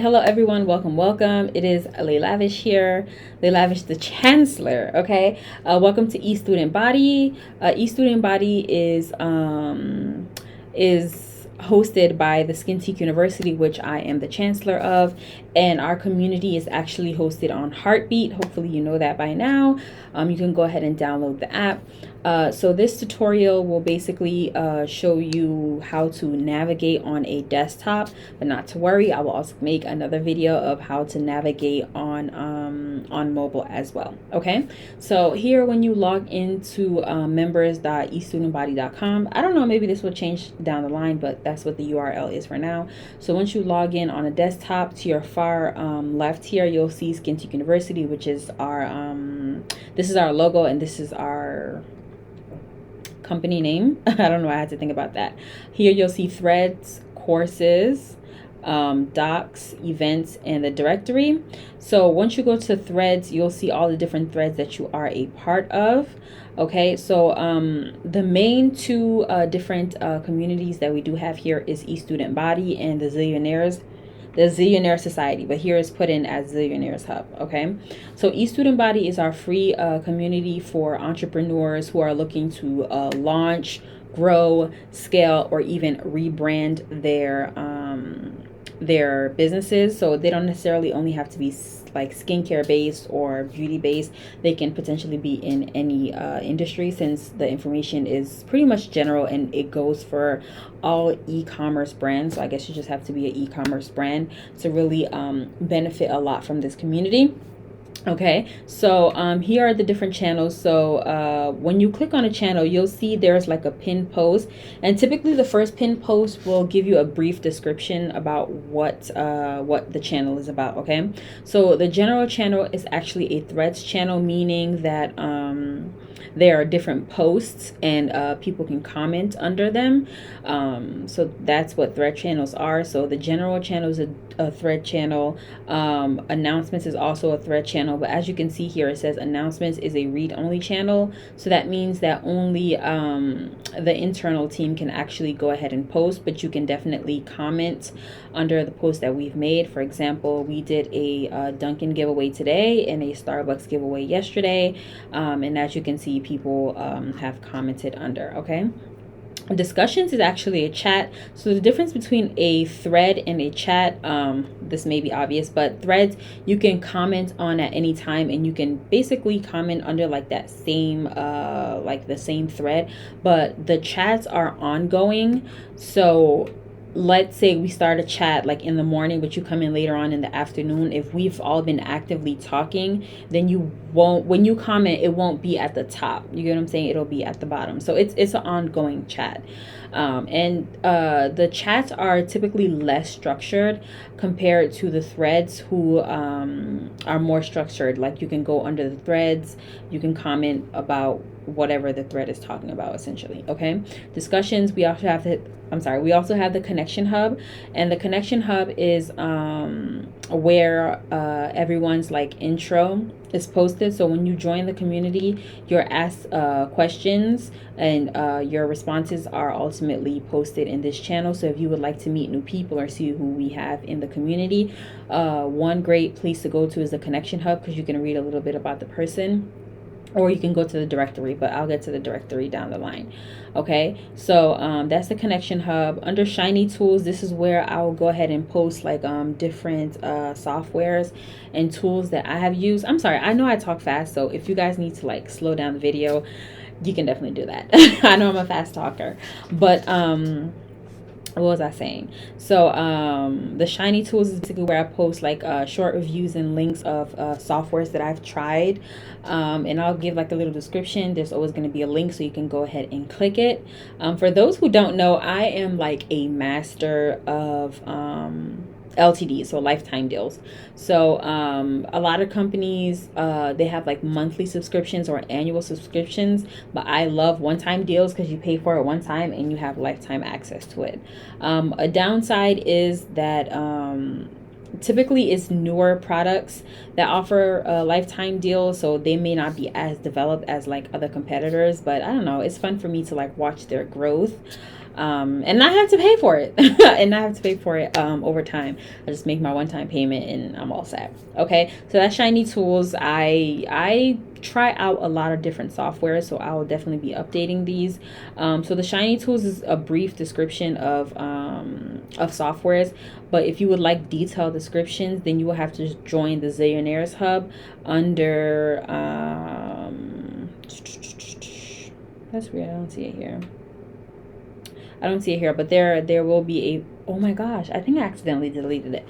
Hello everyone, welcome. It is Lay Lavish here, Lay Lavish the Chancellor. Okay, welcome to eStudent Body. eStudent Body is hosted by the Skintique University, which I am the Chancellor of, and our community is actually hosted on Heartbeat. Hopefully you know that by now. You can go ahead and download the app. So this tutorial will basically show you how to navigate on a desktop, but not to worry, I will also make another video of how to navigate on mobile as well. Okay, so here when you log into members.estudentbody.com, I don't know, maybe this will change down the line, but that's what the URL is for now. So once you log in on a desktop, to your far left here, you'll see Skintique University, which is our this is our logo and this is our company name. I don't know, I had to think about that. Here you'll see threads, courses, docs, events, and the directory. So once you go to threads, you'll see all the different threads that you are a part of. Okay, so the main two different communities that we do have here is eStudent Body and the Zillionaire Society, but here is put in as Zillionaires Hub. Okay, so eStudent Body is our free community for entrepreneurs who are looking to launch, grow, scale, or even rebrand their businesses. So they don't necessarily only have to be like skincare based or beauty based. They can potentially be in any industry, since the information is pretty much general and it goes for all e-commerce brands. So I guess you just have to be an e-commerce brand to really benefit a lot from this community. Okay, so here are the different channels. So when you click on a channel, you'll see there's like a pinned post, and typically the first pinned post will give you a brief description about what the channel is about. Okay, so the general channel is actually a threads channel, meaning that there are different posts and people can comment under them. So that's what thread channels are. So the general channel is a thread channel. Announcements is also a thread channel, but as you can see here, it says announcements is a read-only channel. So that means that only the internal team can actually go ahead and post, but you can definitely comment under the post that we've made. For example, we did a Dunkin' giveaway today and a Starbucks giveaway yesterday, and as you can see, people have commented under. Okay, discussions is actually a chat. So the difference between a thread and a chat, this may be obvious, but threads you can comment on at any time, and you can basically comment under like that same like the same thread, but the chats are ongoing. So let's say we start a chat like in the morning, but you come in later on in the afternoon. If we've all been actively talking, then you won't, when you comment, it won't be at the top. You get what I'm saying? It'll be at the bottom. So it's an ongoing chat. And the chats are typically less structured compared to the threads, who are more structured. Like you can go under the threads, you can comment about whatever the thread is talking about, essentially. Okay, discussions, we also have the connection hub, and the connection hub is where everyone's like intro is posted. So when you join the community, you're asked questions, and your responses are ultimately posted in this channel. So if you would like to meet new people or see who we have in the community, one great place to go to is the connection hub, because you can read a little bit about the person, or you can go to the directory, but I'll get to the directory down the line. Okay, so that's the connection hub. Under shiny tools, this is where I'll go ahead and post like different softwares and tools that I have used. I'm sorry, I know I talk fast, so if you guys need to like slow down the video, you can definitely do that. I know I'm a fast talker, but what was I saying? So the shiny tools is basically where I post like short reviews and links of softwares that I've tried, and I'll give like a little description. There's always going to be a link, so you can go ahead and click it. For those who don't know, I am like a master of LTD, so lifetime deals. So a lot of companies, they have like monthly subscriptions or annual subscriptions, but I love one-time deals because you pay for it one time and you have lifetime access to it. A downside is that typically it's newer products that offer a lifetime deal, so they may not be as developed as like other competitors, but I don't know, it's fun for me to like watch their growth. And not have to pay for it and not have to pay for it over time. I just make my one-time payment and I'm all set. Okay, so that's Shiny Tools. I try out a lot of different software, so I will definitely be updating these. So the Shiny Tools is a brief description of softwares, but if you would like detailed descriptions, then you will have to join the Zillionaires Hub under that's weird, I don't see it here. I don't see it here, but there will be a, oh my gosh, I think I accidentally deleted it.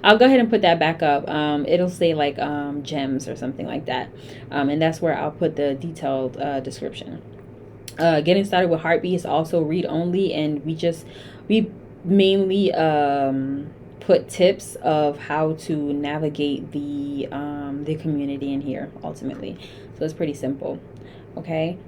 I'll go ahead and put that back up. It'll say like gems or something like that. And that's where I'll put the detailed description. Getting started with Heartbeat is also read only, and we mainly put tips of how to navigate the community in here ultimately. So it's pretty simple. Okay,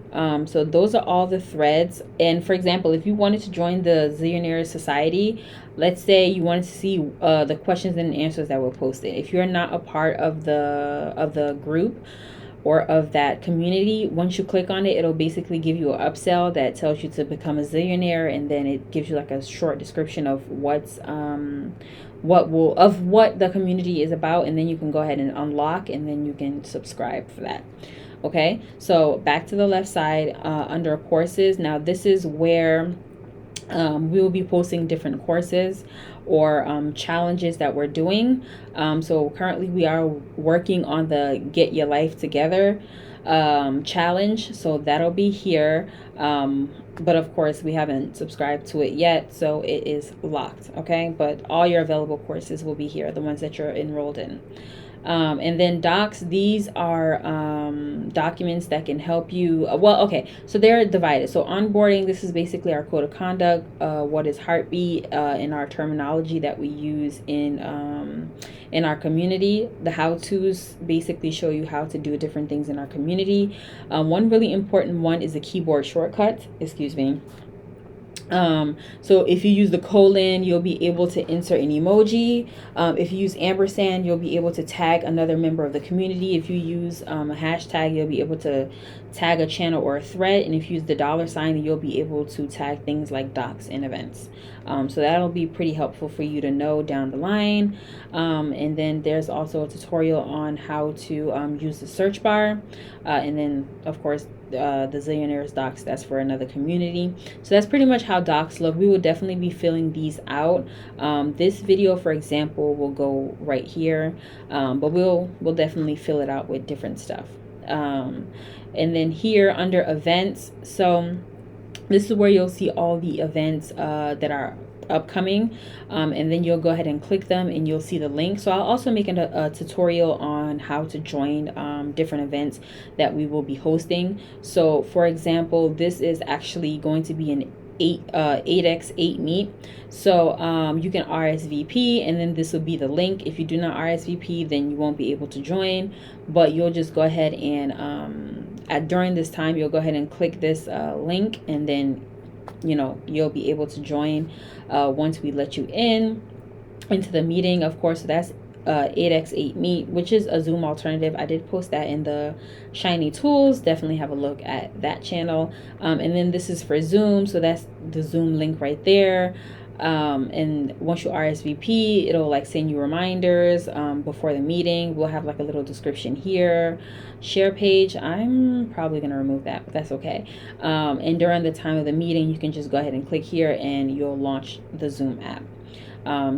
so those are all the threads. And for example, if you wanted to join the Zillionaires Society, let's say you wanted to see the questions and answers that were posted. If you're not a part of the group or of that community, once you click on it, it'll basically give you an upsell that tells you to become a Zillionaire, and then it gives you like a short description of what the community is about, and then you can go ahead and unlock, and then you can subscribe for that. Okay, so back to the left side under courses. Now this is where we will be posting different courses or challenges that we're doing. So currently we are working on the Get Your Life Together challenge, so that'll be here. But of course we haven't subscribed to it yet, so it is locked. Okay, but all your available courses will be here, the ones that you're enrolled in. And then docs, these are documents that can help you. Okay, so they're divided. So onboarding, this is basically our code of conduct, what is Heartbeat, in our terminology that we use in our community. The how-tos basically show you how to do different things in our community. One really important one is a keyboard shortcut. Excuse me. So if you use the colon, you'll be able to insert an emoji. If you use ampersand, you'll be able to tag another member of the community. If you use a hashtag, you'll be able to tag a channel or a thread. And if you use the $sign, you'll be able to tag things like docs and events. So that'll be pretty helpful for you to know down the line. And then there's also a tutorial on how to use the search bar. And then, of course, the Zillionaires docs, that's for another community. So that's pretty much how docs look. We will definitely be filling these out. This video, for example, will go right here, but we'll definitely fill it out with different stuff. And then here under events, so this is where you'll see all the events that are upcoming, and then you'll go ahead and click them and you'll see the link. So I'll also make a tutorial on how to join different events that we will be hosting. So for example, this is actually going to be an 8x8 meet, so you can RSVP, and then this will be the link. If you do not RSVP, then you won't be able to join, but you'll just go ahead and during this time you'll go ahead and click this link, and then you'll be able to join once we let you into the meeting. Of course, that's 8x8 meet, which is a Zoom alternative. I did post that in the Shiny Tools. Definitely have a look at that channel. And then this is for Zoom, so that's the Zoom link right there. And once you RSVP, it'll like send you reminders before the meeting. We'll have like a little description here. Share page, I'm probably gonna remove that, but that's okay. And during the time of the meeting, you can just go ahead and click here and you'll launch the Zoom app.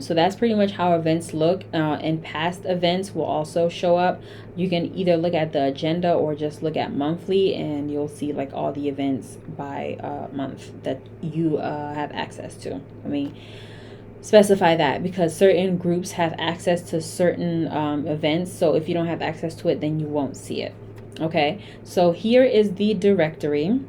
So that's pretty much how events look, and past events will also show up. You can either look at the agenda or just look at monthly, and you'll see like all the events by month that you have access to. Let me specify that, because certain groups have access to certain events, so if you don't have access to it, then you won't see it. Okay, so here is the directory.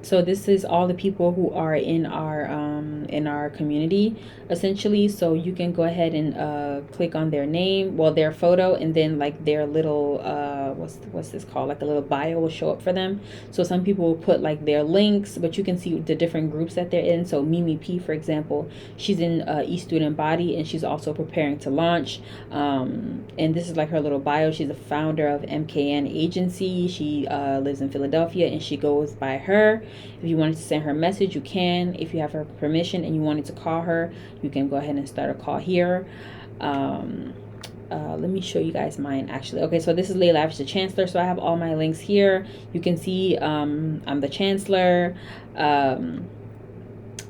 So this is all the people who are in our community, essentially. So you can go ahead and click on their name, well, their photo, and then like their little what's this called, like a little bio will show up for them. So some people will put like their links, but you can see the different groups that they're in. So Mimi P, for example, she's in eStudent Body, and she's also preparing to launch. And this is like her little bio. She's a founder of MKN Agency. She lives in Philadelphia, and she goes by her. If you wanted to send her a message, you can. If you have her permission and you wanted to call her, you can go ahead and start a call here. Let me show you guys mine actually. Okay, so this is Leigh Lavish, the Chancellor. So I have all my links here. You can see I'm the Chancellor.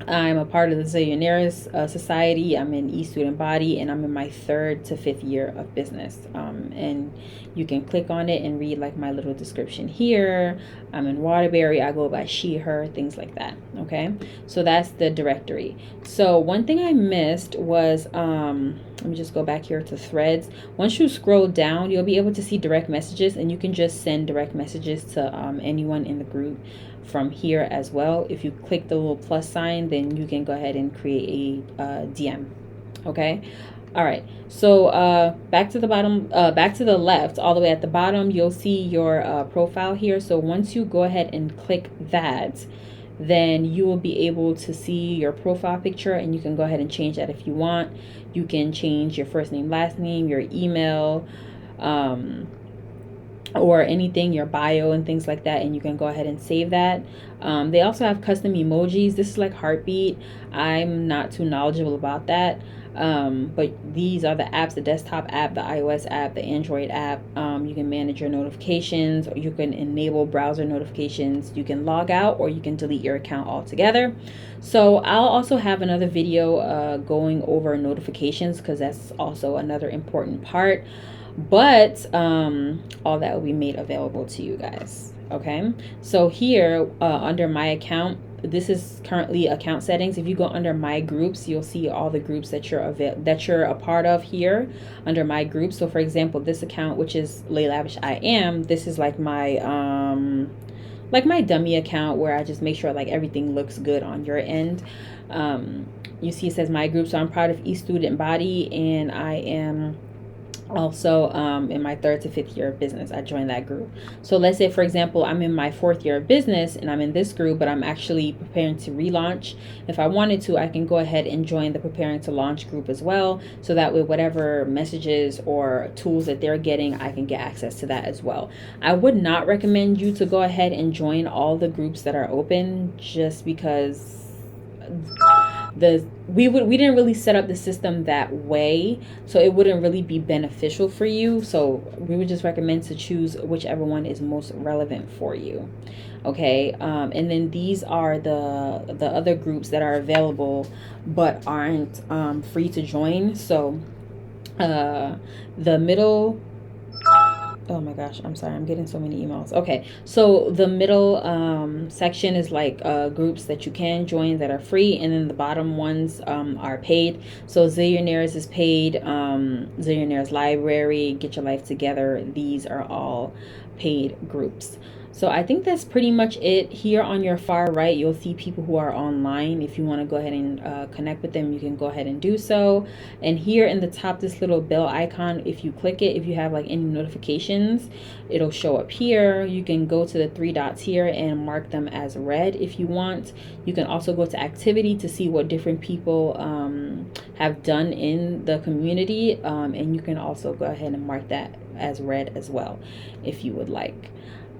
I'm a part of the Zillionaires Society. I'm in eStudent body, and I'm in my 3rd to 5th year of business. And you can click on it and read like my little description here. I'm in Waterbury. I go by she, her, things like that. Okay, so that's the directory. So one thing I missed was let me just go back here to threads. Once you scroll down, you'll be able to see direct messages, and you can just send direct messages to anyone in the group from here as well. If you click the little plus sign, then you can go ahead and create a DM. Okay, all right, so back to the bottom, back to the left, all the way at the bottom, you'll see your profile here. So once you go ahead and click that, then you will be able to see your profile picture, and you can go ahead and change that if you want. You can change your first name, last name, your email, or anything, your bio and things like that, and you can go ahead and save that. They also have custom emojis. This is like Heartbeat. I'm not too knowledgeable about that, but these are the apps: the desktop app, the iOS app, the Android app. You can manage your notifications, or you can enable browser notifications. You can log out, or you can delete your account altogether. So I'll also have another video going over notifications, because that's also another important part. But all that will be made available to you guys. Okay, so here under my account, this is currently account settings. If you go under my groups, you'll see all the groups that you're a part of here under my groups. So for example, this account, which is Leigh Lavish I Am, this is like my dummy account, where I just make sure like everything looks good on your end. You see it says my group, so I'm part of eStudent body, and I am also in my 3rd to 5th year of business. I joined that group. So let's say, for example, I'm in my 4th year of business and I'm in this group, but I'm actually preparing to relaunch. If I wanted to, I can go ahead and join the preparing to launch group as well, so that way whatever messages or tools that they're getting, I can get access to that as well. I would not recommend you to go ahead and join all the groups that are open, just because we didn't really set up the system that way, so it wouldn't really be beneficial for you. So we would just recommend to choose whichever one is most relevant for you. Okay, and then these are the other groups that are available but aren't free to join. So the middle, oh my gosh, I'm sorry, I'm getting so many emails. Okay, so the middle section is like groups that you can join that are free, and then the bottom ones are paid. So Zillionaires is paid, Zillionaires Library, Get Your Life Together, these are all paid groups. So I think that's pretty much it. Here on your far right, you'll see people who are online. If you want to go ahead and connect with them, you can go ahead and do so. And here in the top, this little bell icon, if you click it, if you have like any notifications, it'll show up here. You can go to the 3 dots here and mark them as red if you want. You can also go to activity to see what different people have done in the community, and you can also go ahead and mark that as red as well if you would like.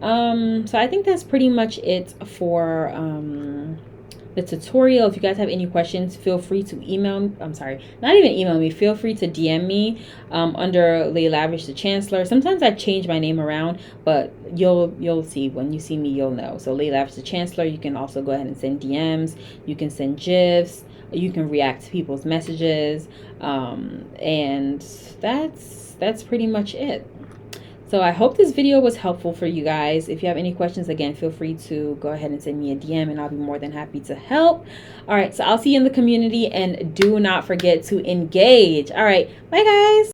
So I think that's pretty much it for the tutorial. If you guys have any questions, feel free to email, I'm sorry, not even email me, feel free to DM me under Leigh Lavish, the Chancellor. Sometimes I change my name around, but you'll see. When you see me, you'll know. So Leigh Lavish, the Chancellor. You can also go ahead and send DMs. You can send GIFs. You can react to people's messages. And that's pretty much it. So I hope this video was helpful for you guys. If you have any questions, again, feel free to go ahead and send me a DM, and I'll be more than happy to help. All right, so I'll see you in the community, and do not forget to engage. All right, bye guys.